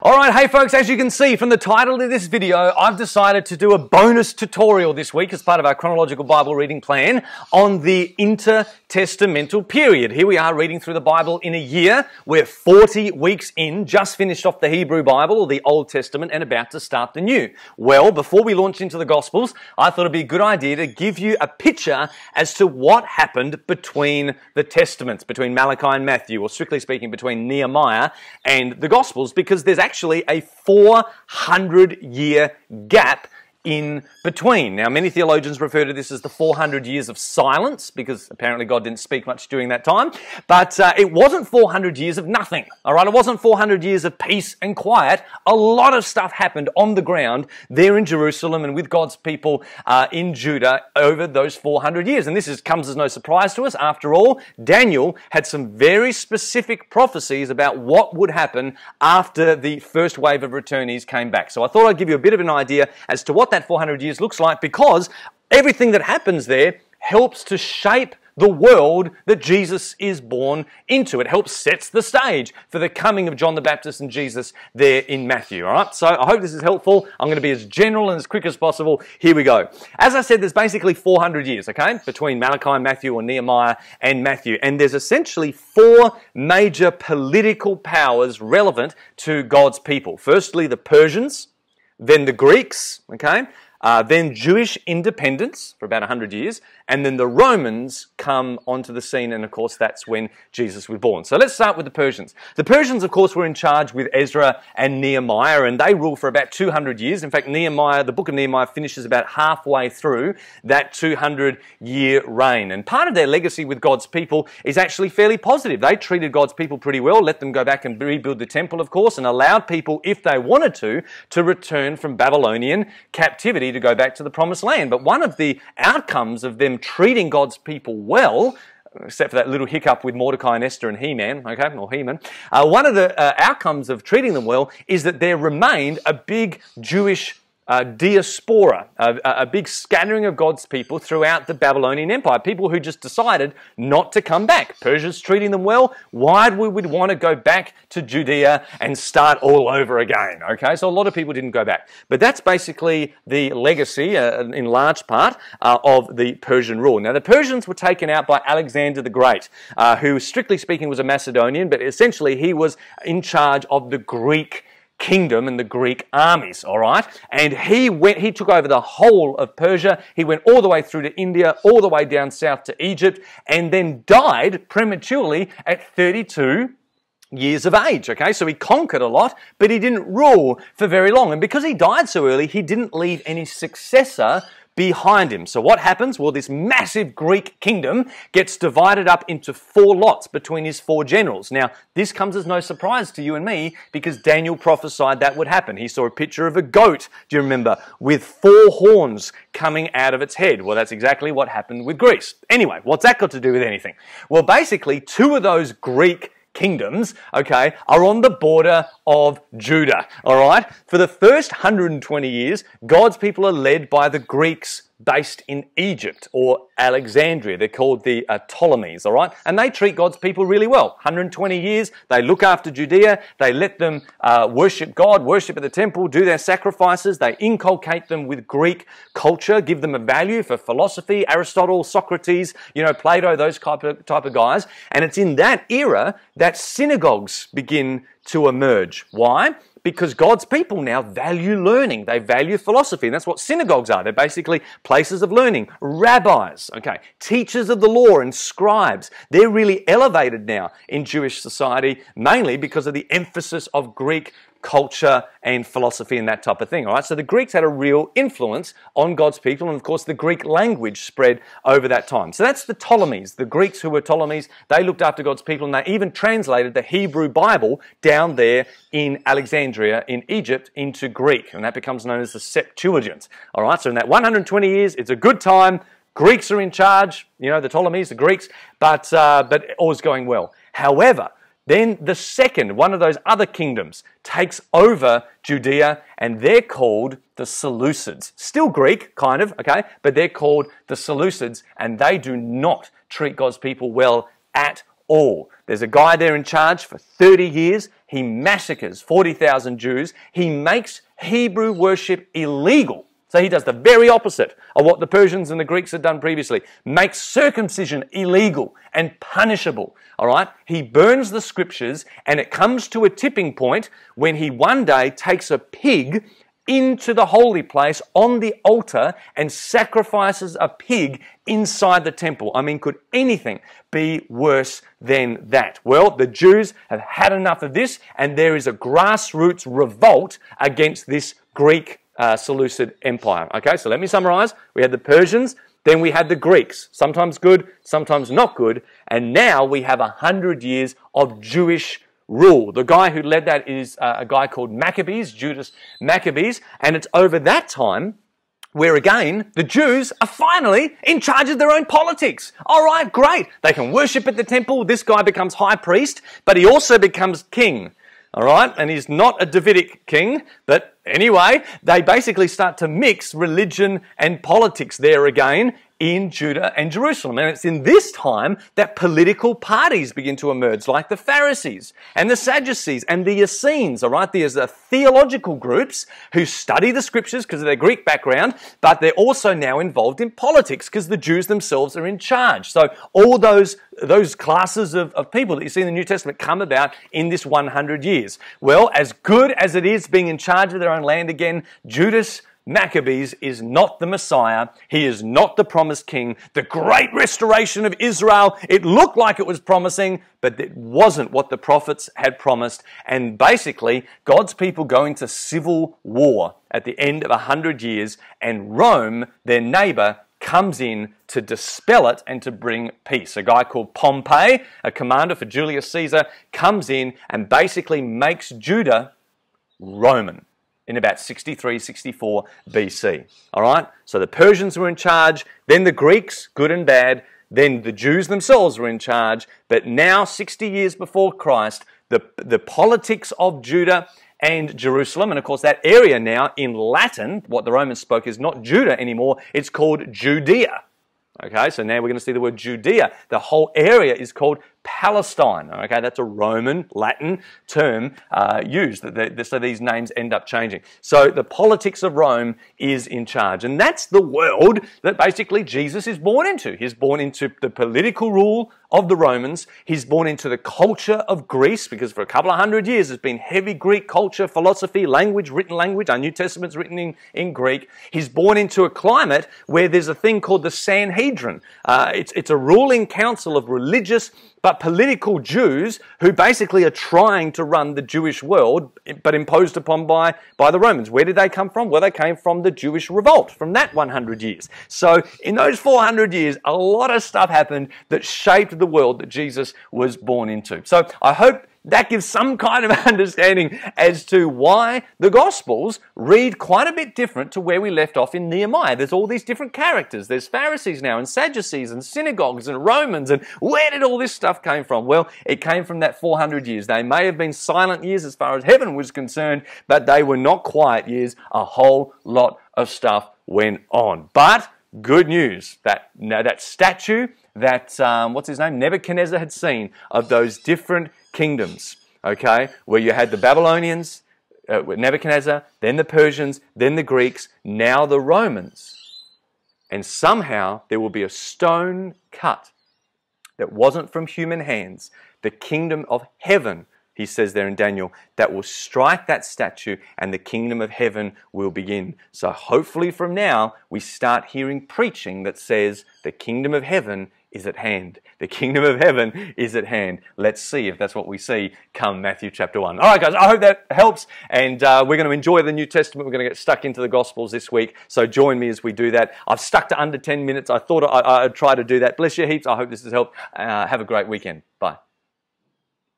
Alright, hey folks, as you can see from the title of this video, I've decided to do a bonus tutorial this week as part of our chronological Bible reading plan on the intertestamental period. Here we are reading through the Bible in a year. We're 40 weeks in, just finished off the Hebrew Bible or the Old Testament and about to start the new. Well, before we launch into the Gospels, I thought it'd be a good idea to give you a picture as to what happened between the Testaments, between Malachi and Matthew, or strictly speaking between Nehemiah and the Gospels, because there's actually a 400-year gap in between. Now, many theologians refer to this as the 400 years of silence, because apparently God didn't speak much during that time, but it wasn't 400 years of nothing, all right? It wasn't 400 years of peace and quiet. A lot of stuff happened on the ground there in Jerusalem and with God's people in Judah over those 400 years. And this comes as no surprise to us. After all, Daniel had some very specific prophecies about what would happen after the first wave of returnees came back. So I thought I'd give you a bit of an idea as to what that 400 years looks like, because everything that happens there helps to shape the world that Jesus is born into. It helps sets the stage for the coming of John the Baptist and Jesus there in Matthew. All right, so I hope this is helpful. I'm going to be as general and as quick as possible. Here we go. As I said, there's basically 400 years, okay, between Malachi and Matthew, or Nehemiah and Matthew, and there's essentially four major political powers relevant to God's people. Firstly, the Persians, then the Greeks, okay, then Jewish independence for about 100 years, and then the Romans come onto the scene, and of course that's when Jesus was born. So let's start with the Persians. The Persians, of course, were in charge with Ezra and Nehemiah, and they ruled for about 200 years. In fact, Nehemiah, the book of Nehemiah, finishes about halfway through that 200-year reign. And part of their legacy with God's people is actually fairly positive. They treated God's people pretty well, let them go back and rebuild the temple, of course, and allowed people, if they wanted to return from Babylonian captivity to go back to the Promised Land. But one of the outcomes of them treating God's people well, except for that little hiccup with Mordecai and Esther and He-Man, okay, or He-Man, one of the outcomes of treating them well is that there remained a big Jewish diaspora, a big scattering of God's people throughout the Babylonian Empire, people who just decided not to come back. Persia's treating them well. Why would we want to go back to Judea and start all over again? Okay, so a lot of people didn't go back. But that's basically the legacy, in large part, of the Persian rule. Now, the Persians were taken out by Alexander the Great, who, strictly speaking, was a Macedonian, but essentially he was in charge of the Greek kingdom and the Greek armies, all right? And he took over the whole of Persia. He went all the way through to India, all the way down south to Egypt, and then died prematurely at 32 years of age, okay? So he conquered a lot, but he didn't rule for very long. And because he died so early, he didn't leave any successor behind him. So what happens? Well, this massive Greek kingdom gets divided up into 4 lots between his 4 generals. Now, this comes as no surprise to you and me, because Daniel prophesied that would happen. He saw a picture of a goat, do you remember, with 4 horns coming out of its head. Well, that's exactly what happened with Greece. Anyway, what's that got to do with anything? Well, basically, 2 of those Greek kingdoms, okay, are on the border of Judah, all right? For the first 120 years, God's people are led by the Greeks based in Egypt or Alexandria. They're called the Ptolemies, all right? And they treat God's people really well. 120 years, they look after Judea, they let them worship God, worship at the temple, do their sacrifices, they inculcate them with Greek culture, give them a value for philosophy, Aristotle, Socrates, Plato, those type of guys. And it's in that era that synagogues begin to emerge. Why? Because God's people now value learning. They value philosophy. And that's what synagogues are. They're basically places of learning. Rabbis, okay, teachers of the law and scribes. They're really elevated now in Jewish society, mainly because of the emphasis of Greek culture and philosophy and that type of thing, all right? So the Greeks had a real influence on God's people, and of course the Greek language spread over that time. So that's the Ptolemies. The Greeks, who were Ptolemies, they looked after God's people, and they even translated the Hebrew Bible down there in Alexandria in Egypt into Greek, and that becomes known as the Septuagint, all right? So in that 120 years, it's a good time. Greeks are in charge, the Ptolemies, the Greeks, but all's going well. However, then the second, one of those other kingdoms, takes over Judea, and they're called the Seleucids. Still Greek, kind of, okay? But they're called the Seleucids, and they do not treat God's people well at all. There's a guy there in charge for 30 years, he massacres 40,000 Jews. He makes Hebrew worship illegal. So he does the very opposite of what the Persians and the Greeks had done previously. Makes circumcision illegal and punishable. All right? He burns the scriptures, and it comes to a tipping point when he one day takes a pig into the holy place on the altar and sacrifices a pig inside the temple. I mean, could anything be worse than that? Well, the Jews have had enough of this, and there is a grassroots revolt against this Greek Seleucid empire. Okay, so let me summarize. We had the Persians, then we had the Greeks, sometimes good, sometimes not good, and now we have 100 years of Jewish rule. The guy who led that is a guy called Maccabees, Judas Maccabees, and it's over that time where again, the Jews are finally in charge of their own politics. All right, great. They can worship at the temple. This guy becomes high priest, but he also becomes king. All right, and he's not a Davidic king, but anyway, they basically start to mix religion and politics there again in Judah and Jerusalem. And it's in this time that political parties begin to emerge, like the Pharisees and the Sadducees and the Essenes, all right? There's theological groups who study the scriptures because of their Greek background, but they're also now involved in politics because the Jews themselves are in charge. So all those classes of people that you see in the New Testament come about in this 100 years. Well, as good as it is being in charge of their own land again, Judas Maccabees is not the Messiah. He is not the promised king. The great restoration of Israel, it looked like it was promising, but it wasn't what the prophets had promised. And basically, God's people go into civil war at the end of 100 years, and Rome, their neighbor, comes in to dispel it and to bring peace. A guy called Pompey, a commander for Julius Caesar, comes in and basically makes Judah Roman in about 63, 64 BC. All right? So the Persians were in charge, then the Greeks, good and bad, then the Jews themselves were in charge, but now, 60 years before Christ, the politics of Judah and Jerusalem, and of course that area now in Latin, what the Romans spoke is not Judah anymore, it's called Judea. Okay, so now we're going to see the word Judea. The whole area is called Palestine. Okay, that's a Roman, Latin term used. So these names end up changing. So the politics of Rome is in charge. And that's the world that basically Jesus is born into. He's born into the political rule of the Romans. He's born into the culture of Greece, because for a couple of hundred years there's been heavy Greek culture, philosophy, language, written language. Our New Testament's written in Greek. He's born into a climate where there's a thing called the Sanhedrin. It's a ruling council of religious but political Jews who basically are trying to run the Jewish world, but imposed upon by the Romans. Where did they come from? Well, they came from the Jewish revolt, from that 100 years. So in those 400 years, a lot of stuff happened that shaped the world that Jesus was born into. So I hope that gives some kind of understanding as to why the Gospels read quite a bit different to where we left off in Nehemiah. There's all these different characters. There's Pharisees now, and Sadducees, and synagogues, and Romans, and where did all this stuff come from? Well, it came from that 400 years. They may have been silent years as far as heaven was concerned, but they were not quiet years. A whole lot of stuff went on. But good news, that statue that, what's his name, Nebuchadnezzar had seen of those different kingdoms, okay, where you had the Babylonians, with Nebuchadnezzar, then the Persians, then the Greeks, now the Romans. And somehow there will be a stone cut that wasn't from human hands, the kingdom of heaven, he says there in Daniel, that will strike that statue and the kingdom of heaven will begin. So hopefully from now we start hearing preaching that says the kingdom of heaven is at hand. The kingdom of heaven is at hand. Let's see if that's what we see come Matthew chapter 1. All right, guys, I hope that helps. And we're going to enjoy the New Testament. We're going to get stuck into the Gospels this week. So join me as we do that. I've stuck to under 10 minutes. I thought I'd try to do that. Bless you heaps. I hope this has helped. Have a great weekend. Bye.